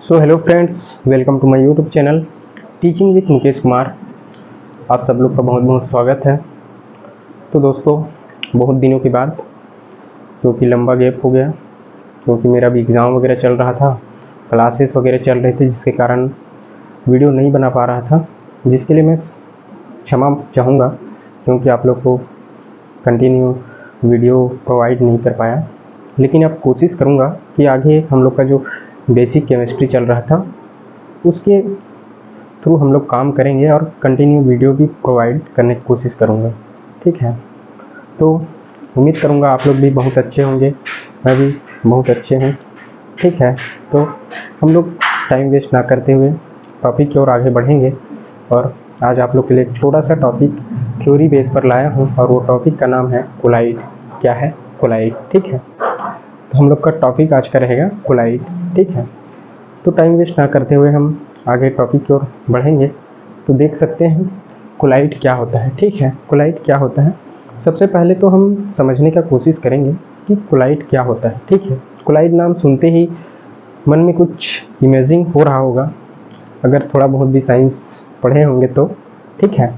Hello friends, welcome to my YouTube channel teaching with Mukesh Kumar. आप सब लोग का बहुत बहुत स्वागत है। तो दोस्तों, बहुत दिनों के बाद, क्योंकि लंबा गैप हो गया, क्योंकि मेरा भी एग्ज़ाम वगैरह चल रहा था, क्लासेस वगैरह चल रहे थे, जिसके कारण वीडियो नहीं बना पा रहा था, जिसके लिए मैं क्षमा चाहूँगा, क्योंकि आप लोग को कंटिन्यू वीडियो प्रोवाइड नहीं कर पाया। लेकिन अब कोशिश करूँगा कि आगे हम लोग का जो बेसिक केमिस्ट्री चल रहा था उसके थ्रू हम लोग काम करेंगे और कंटिन्यू वीडियो भी प्रोवाइड करने की कोशिश करूँगा। ठीक है, तो उम्मीद करूँगा आप लोग भी बहुत अच्छे होंगे, मैं भी बहुत अच्छे हूँ। ठीक है, तो हम लोग टाइम वेस्ट ना करते हुए टॉपिक की ओर आगे बढ़ेंगे। और आज आप लोग के लिए एक छोटा सा टॉपिक थ्योरी बेस पर लाया हूँ, और वो टॉपिक का नाम है कोलाइड। क्या है? कोलाइड। ठीक है, तो हम लोग का टॉपिक आज का रहेगा कोलाइड। ठीक है, तो टाइम वेस्ट ना करते हुए हम आगे टॉपिक की ओर बढ़ेंगे। तो देख सकते हैं कोलाइड क्या होता है। ठीक है, कोलाइड क्या होता है, सबसे पहले तो हम समझने का कोशिश करेंगे कि कोलाइड क्या होता है। ठीक है, कोलाइड नाम सुनते ही मन में कुछ इमेजिंग हो रहा होगा, अगर थोड़ा बहुत भी साइंस पढ़े होंगे तो। ठीक है,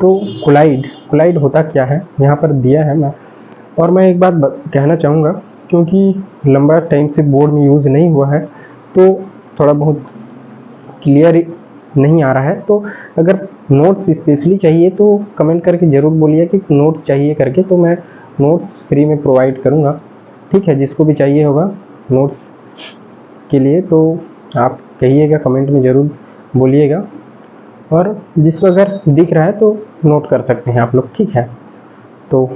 तो कोलाइड होता क्या है यहाँ पर दिया है। मैं एक बात कहना चाहूँगा, क्योंकि लंबा टाइम से बोर्ड में यूज़ नहीं हुआ है तो थोड़ा बहुत क्लियर नहीं आ रहा है। तो अगर नोट्स स्पेशली चाहिए तो कमेंट करके ज़रूर बोलिए कि नोट्स चाहिए करके, तो मैं नोट्स फ्री में प्रोवाइड करूँगा। ठीक है, जिसको भी चाहिए होगा नोट्स के लिए तो आप कहिएगा, कमेंट में ज़रूर बोलिएगा, और जिसको अगर दिख रहा है तो नोट कर सकते हैं आप लोग। ठीक है, तो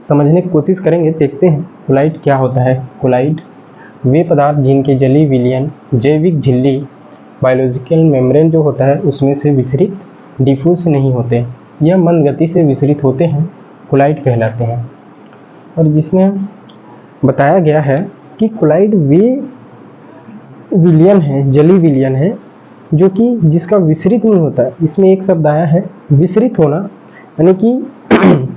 समझने की कोशिश करेंगे, देखते हैं कोलाइड क्या होता है। कोलाइड वे पदार्थ जिनके जली विलयन जैविक झिल्ली बायोलॉजिकल मेम्ब्रेन जो होता है उसमें से विसरित डिफ्यूज नहीं होते, यह मंद गति से विसरित होते हैं, कोलाइड कहलाते हैं। और जिसमें बताया गया है कि कोलाइड वे विलयन है, जली विलयन है, जो कि जिसका विसरित नहीं होता है। इसमें एक शब्द आया है विसरित होना, यानी कि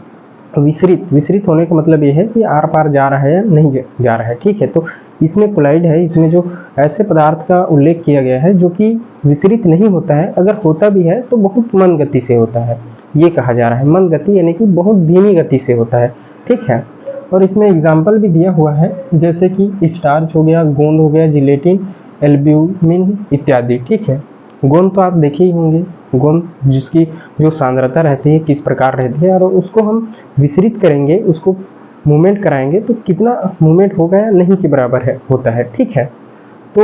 विसरित होने का मतलब ये है कि आर पार जा रहा है या नहीं जा रहा है। ठीक है, तो इसमें कोलाइड है, इसमें जो ऐसे पदार्थ का उल्लेख किया गया है जो कि विसरित नहीं होता है, अगर होता भी है तो बहुत मंद गति से होता है, ये कहा जा रहा है। मंद गति यानी कि बहुत धीमी गति से होता है। ठीक है, और इसमें एग्जाम्पल भी दिया हुआ है, जैसे कि स्टार्च हो गया, गोंद हो गया, जिलेटिन, एल्ब्यूमिन इत्यादि। ठीक है, गोंद तो आप देखे ही होंगे, गोंद जिसकी जो सांद्रता रहती है किस प्रकार रहती है, और उसको हम विसरित करेंगे, उसको मूवमेंट कराएंगे तो कितना मूवमेंट होगा या नहीं के बराबर है होता है। ठीक है, तो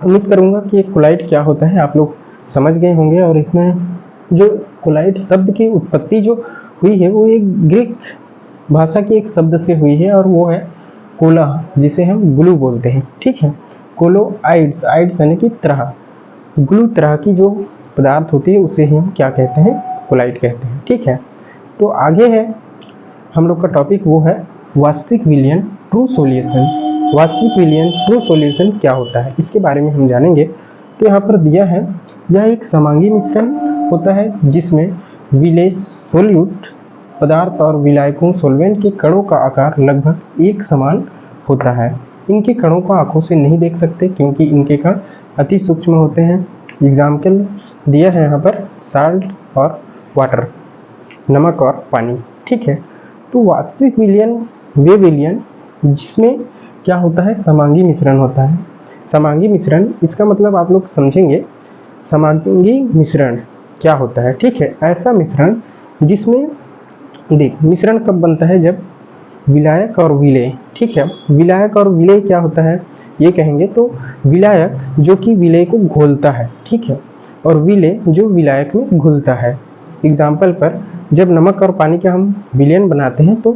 उम्मीद करूंगा कि कोलाइड क्या होता है आप लोग समझ गए होंगे। और इसमें जो कोलाइड शब्द की उत्पत्ति जो हुई है वो एक ग्रीक भाषा के एक शब्द से हुई है, और वो है कोला, जिसे हम ग्लू बोलते हैं। ठीक है, कोलोआइड्स, आइड्स यानी कि तरह, ग्लू तरह की जो पदार्थ होती है उसे हम क्या कहते हैं? कोलाइड कहते हैं। ठीक है, तो आगे है हम लोग का टॉपिक, वो है वास्तविक विलयन ट्रू सॉल्यूशन। वास्तविक विलयन ट्रू सॉल्यूशन क्या होता है, इसके बारे में हम जानेंगे। तो यहाँ पर दिया है, यह एक समांगी मिश्रण होता है जिसमें विलेय सोल्यूट पदार्थ और विलायकों सोलवेंट के कणों का आकार लगभग एक समान होता है। इनके कणों को आंखों से नहीं देख सकते क्योंकि इनके कण अति सूक्ष्म होते हैं। एग्जाम्पल दिया है यहाँ पर साल्ट और वाटर, नमक और पानी। ठीक है, तो वास्तविक विलयन वे विलयन जिसमें क्या होता है? समांगी मिश्रण होता है। समांगी मिश्रण, इसका मतलब आप लोग समझेंगे समांगी मिश्रण क्या होता है। ठीक है, ऐसा मिश्रण जिसमें देख, मिश्रण कब बनता है? जब विलायक और विलेय। ठीक है, विलायक और विलेय क्या होता है ये कहेंगे तो विलायक जो कि विलेय को घोलता है, ठीक है, और विलेय जो विलायक में घुलता है। एग्जाम्पल पर जब नमक और पानी का हम विलयन बनाते हैं तो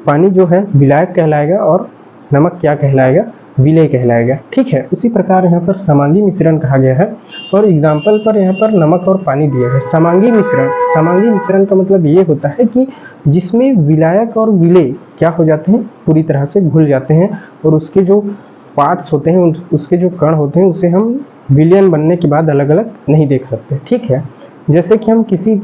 पानी जो है विलायक कहलाएगा और नमक क्या कहलाएगा? विलेय कहलाएगा। ठीक है, उसी प्रकार यहाँ पर समांगी मिश्रण कहा गया है, और एग्जाम्पल पर यहाँ पर नमक और पानी दिया है। समांगी मिश्रण का मतलब ये होता है कि जिसमें विलायक और विलेय क्या हो जाते हैं? पूरी तरह से घुल जाते हैं, और उसके जो पार्ट्स होते हैं, उसके जो कण होते हैं, उसे हम विलयन बनने के बाद अलग अलग नहीं देख सकते। ठीक है, जैसे कि हम किसी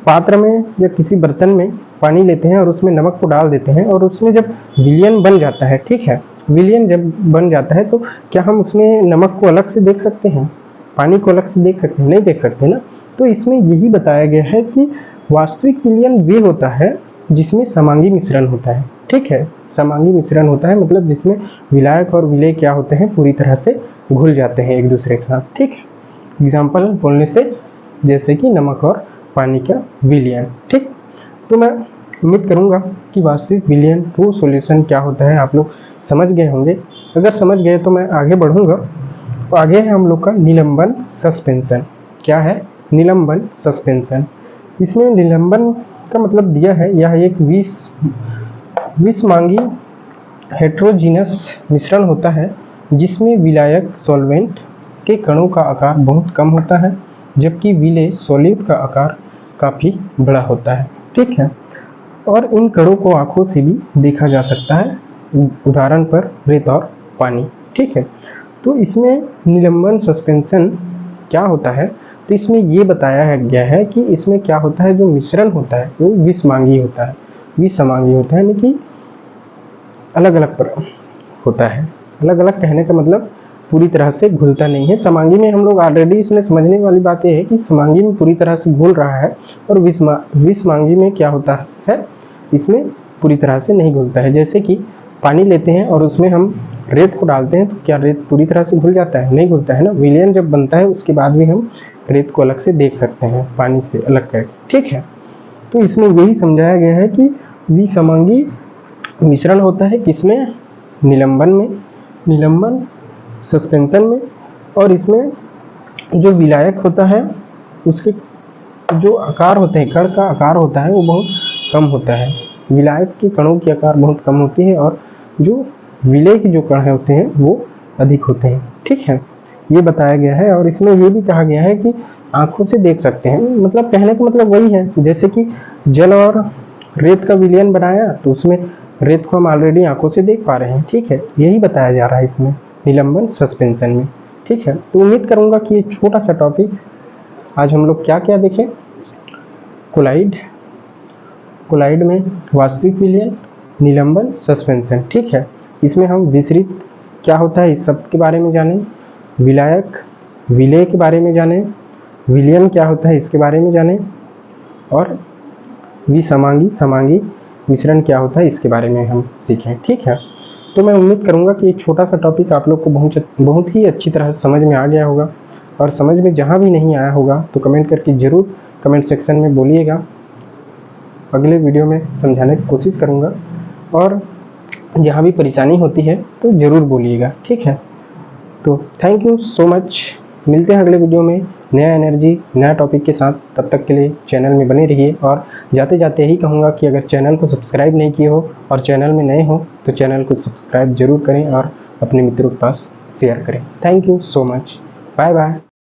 पात्र में या किसी बर्तन में पानी लेते हैं और उसमें नमक को डाल देते हैं, और उसमें जब विलयन बन जाता है, ठीक है, विलयन जब बन जाता है तो क्या हम उसमें नमक को अलग से देख सकते हैं, पानी को अलग से देख सकते हैं? नहीं देख सकते ना। तो इसमें यही बताया गया है कि वास्तविक विलयन वे होता है जिसमें समांगी मिश्रण होता है। ठीक है, समांगी मिश्रण होता है मतलब जिसमें विलायक और विलेय क्या होते हैं, पूरी तरह से घुल जाते हैं एक दूसरे के साथ। ठीक है, एग्जाम्पल बोलने से जैसे कि नमक और पानी का विलयन। ठीक, तो मैं उम्मीद करूंगा कि वास्तविक विलयन ट्रू सॉल्यूशन क्या होता है आप लोग समझ गए होंगे। अगर समझ गए तो मैं आगे बढ़ूंगा। तो आगे है हम लोग का निलंबन सस्पेंशन। क्या है? निलंबन सस्पेंशन। इसमें निलंबन का मतलब दिया है यह एक विषमांगी हेट्रोजीनस मिश्रण होता है जिसमें विलायक सॉल्वेंट के कणों का आकार बहुत कम होता है जबकि विलेय सॉलिड का आकार काफी बड़ा होता है। ठीक है, और इन कणों को आंखों से भी देखा जा सकता है, उदाहरण पर रेत और पानी। ठीक है, तो इसमें निलंबन सस्पेंशन क्या होता है? तो इसमें ये बताया गया है कि इसमें क्या होता है, जो मिश्रण होता है वो विषमांगी होता है, विषमांगी होता है, यानी कि अलग अलग होता है। अलग अलग कहने का मतलब पूरी तरह से घुलता नहीं है। समांगी में हम लोग ऑलरेडी इसमें समझने वाली बात यह है कि समांगी में पूरी तरह से घुल रहा है और विषमांगी में क्या होता है, इसमें पूरी तरह से नहीं घुलता है। जैसे कि पानी लेते हैं और उसमें हम रेत को डालते हैं तो क्या रेत पूरी तरह से घुल जाता है? नहीं घुलता है ना। विलयन जब बनता है उसके बाद भी हम रेत को अलग से देख सकते हैं, पानी से अलग करके। ठीक है, तो इसमें यही समझाया गया है कि विसमांगी मिश्रण होता है किसमें? निलंबन में, निलंबन सस्पेंशन में। और इसमें जो विलायक होता है उसके जो आकार होते हैं, कण का आकार होता है वो बहुत कम होता है। विलायक के कणों की आकार बहुत कम होती है और जो विलेय के जो कण होते हैं वो अधिक होते हैं। ठीक है, ये बताया गया है। और इसमें ये भी कहा गया है कि आंखों से देख सकते हैं, मतलब कहने का मतलब वही है जैसे कि जल और रेत का विलयन बनाया तो उसमें रेत को हम ऑलरेडी आंखों से देख पा रहे हैं। ठीक है, यही बताया जा रहा है इसमें निलंबन सस्पेंशन में। ठीक है, तो उम्मीद करूंगा कि ये छोटा सा टॉपिक आज हम लोग क्या क्या देखें। कोलाइड, कोलाइड में वास्तविक विलयन, निलंबन सस्पेंशन। ठीक है, इसमें हम विसरित क्या होता है इस सब के बारे में जानें, विलायक विलेय के बारे में जानें, विलयन क्या होता है इसके बारे में जानें, और विसमांगी समांगी मिश्रण क्या होता है इसके बारे में हम सीखें। ठीक है, तो मैं उम्मीद करूंगा कि ये छोटा सा टॉपिक आप लोग को बहुत ही अच्छी तरह समझ में आ गया होगा। और समझ में जहाँ भी नहीं आया होगा तो कमेंट करके ज़रूर कमेंट सेक्शन में बोलिएगा। अगले वीडियो में समझाने की कोशिश करूँगा और जहाँ भी परेशानी होती है तो ज़रूर बोलिएगा। ठीक है, तो थैंक यू सो मच। मिलते हैं अगले वीडियो में नया एनर्जी नया टॉपिक के साथ। तब तक के लिए चैनल में बने रहिए। और जाते जाते यही कहूँगा कि अगर चैनल को सब्सक्राइब नहीं किए हो और चैनल में नए हो तो चैनल को सब्सक्राइब जरूर करें और अपने मित्रों के पास शेयर करें। Thank you so much, bye bye.